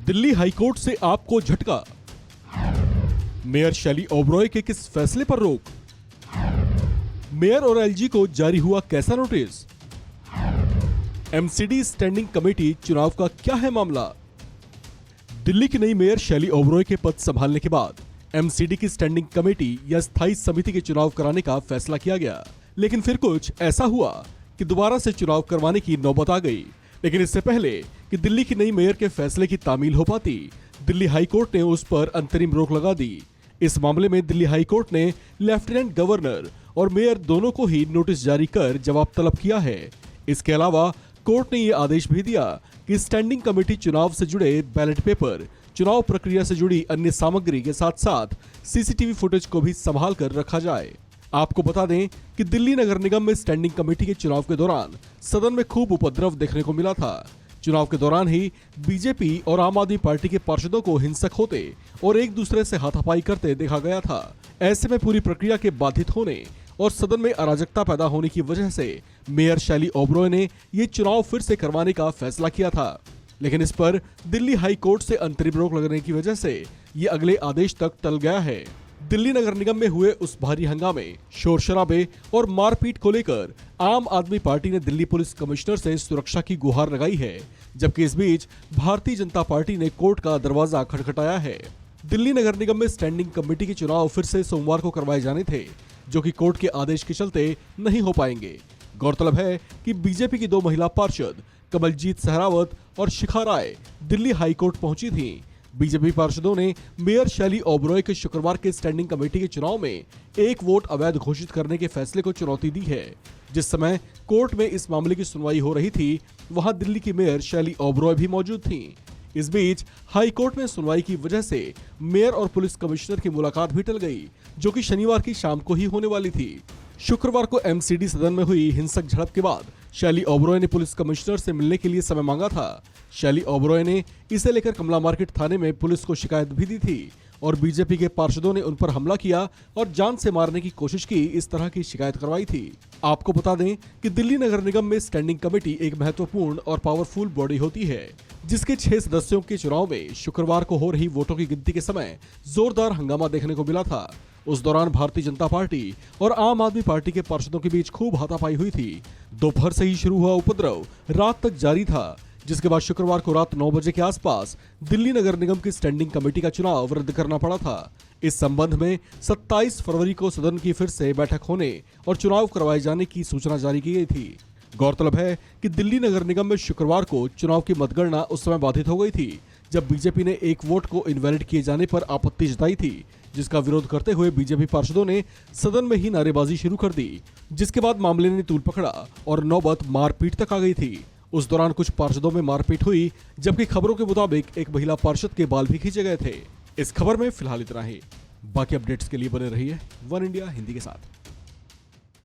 Delhi high court से आपको झटका। मेयर शैली ओबरॉय के किस फैसले पर रोक? मेयर और एलजी को जारी हुआ कैसा नोटिस? एमसीडी स्टैंडिंग कमेटी चुनाव का क्या है मामला? दिल्ली की नई मेयर शैली ओबरॉय के पद संभालने के बाद एमसीडी की स्टैंडिंग कमेटी या स्थायी समिति के चुनाव कराने का फैसला किया गया, लेकिन फिर कुछ ऐसा हुआ कि दोबारा से चुनाव करवाने की नौबत आ गई। लेकिन इससे पहले कि दिल्ली की नई मेयर के फैसले की तामील हो पाती, दिल्ली हाईकोर्ट ने उस पर अंतरिम रोक लगा दी। इस मामले में दिल्ली हाईकोर्ट ने लेफ्टिनेंट गवर्नर और मेयर दोनों को ही नोटिस जारी कर जवाब तलब किया है। इसके अलावा कोर्ट ने यह आदेश भी दिया कि स्टैंडिंग कमेटी चुनाव से जुड़े बैलेट पेपर, चुनाव प्रक्रिया से जुड़ी अन्य सामग्री के साथ साथ सीसीटीवी फुटेज को भी संभाल कर रखा जाए। आपको बता दें कि दिल्ली नगर निगम में स्टैंडिंग कमेटी के चुनाव के दौरान सदन में खूब उपद्रव देखने को मिला था। चुनाव के दौरान ही बीजेपी और आम आदमी पार्टी के पार्षदों को हिंसक होते और एक दूसरे से हाथापाई करते देखा गया था। ऐसे में पूरी प्रक्रिया के बाधित होने और सदन में अराजकता पैदा होने की वजह से मेयर शैली ओबरॉय ने ये चुनाव फिर से करवाने का फैसला किया था। लेकिन इस पर दिल्ली हाई कोर्ट से अंतरिम रोक लगने की वजह से ये अगले आदेश तक टल गया है। दिल्ली नगर निगम में हुए उस भारी हंगामे, शोर शराबे और मारपीट को लेकर आम आदमी पार्टी ने दिल्ली पुलिस कमिश्नर से सुरक्षा की गुहार लगाई है, जबकि इस बीच भारतीय जनता पार्टी ने कोर्ट का दरवाजा खटखटाया है। दिल्ली नगर निगम में स्टैंडिंग कमेटी के चुनाव फिर से सोमवार को करवाए जाने थे, जो कि कोर्ट के आदेश के चलते नहीं हो पाएंगे। गौरतलब है कि बीजेपी की 2 महिला पार्षद कमलजीत सहरावत और शिखा राय दिल्ली हाईकोर्ट पहुंची थीं। बीजेपी पार्षदों ने मेयर शैली ओबरॉय के शुक्रवार के स्टैंडिंग कमेटी के चुनाव में एक वोट अवैध घोषित करने के फैसले को चुनौती दी है। जिस समय कोर्ट में इस मामले की सुनवाई हो रही थी, वहां दिल्ली की मेयर शैली ओबरॉय भी मौजूद थीं। इस बीच हाई कोर्ट में सुनवाई की वजह से मेयर और पुलिस कमिश्नर की मुलाकात भी टल गई, जो कि शनिवार की शाम को ही होने वाली थी। शुक्रवार को एमसीडी सदन में हुई हिंसक झड़प के बाद शैली ओबरॉय ने पुलिस कमिश्नर से मिलने के लिए समय मांगा था। शैली ओबरॉय ने इसे लेकर कमला मार्केट थाने में पुलिस को शिकायत भी दी थी और बीजेपी के पार्षदों ने उन पर हमला किया और जान से मारने की कोशिश की, इस तरह की शिकायत करवाई थी। आपको बता दें कि दिल्ली नगर निगम में स्टैंडिंग कमेटी एक महत्वपूर्ण और पावरफुल बॉडी होती है, जिसके 6 सदस्यों के चुनाव में शुक्रवार को हो रही वोटों की गिनती के समय जोरदार हंगामा देखने को मिला था। उस दौरान भारतीय जनता पार्टी और आम आदमी पार्टी के पार्षदों के बीच खूब हाथापाई हुई थी। दोपहर से ही शुरू हुआ उपद्रव रात तक जारी था, जिसके बाद शुक्रवार को रात 9 बजे के आसपास दिल्ली नगर निगम की स्टैंडिंग कमेटी का चुनाव रद्द करना पड़ा था। इस संबंध में 27 फरवरी को सदन की फिर से बैठक होने और चुनाव करवाए जाने की सूचना जारी की गई थी। गौरतलब है कि दिल्ली नगर निगम में शुक्रवार को चुनाव की मतगणना उस समय बाधित हो गई थी, जब बीजेपी ने एक वोट को इनवैलिड किए जाने पर आपत्ति जताई थी, जिसका विरोध करते हुए बीजेपी पार्षदों ने सदन में ही नारेबाजी शुरू कर दी, जिसके बाद मामले ने तूल पकड़ा और नौबत मारपीट तक आ गई थी। उस दौरान कुछ पार्षदों में मारपीट हुई, जबकि खबरों के मुताबिक एक महिला पार्षद के बाल भी खींचे गए थे। इस खबर में फिलहाल इतना ही। बाकी अपडेट्स के लिए बने रहिए वन इंडिया हिंदी के साथ।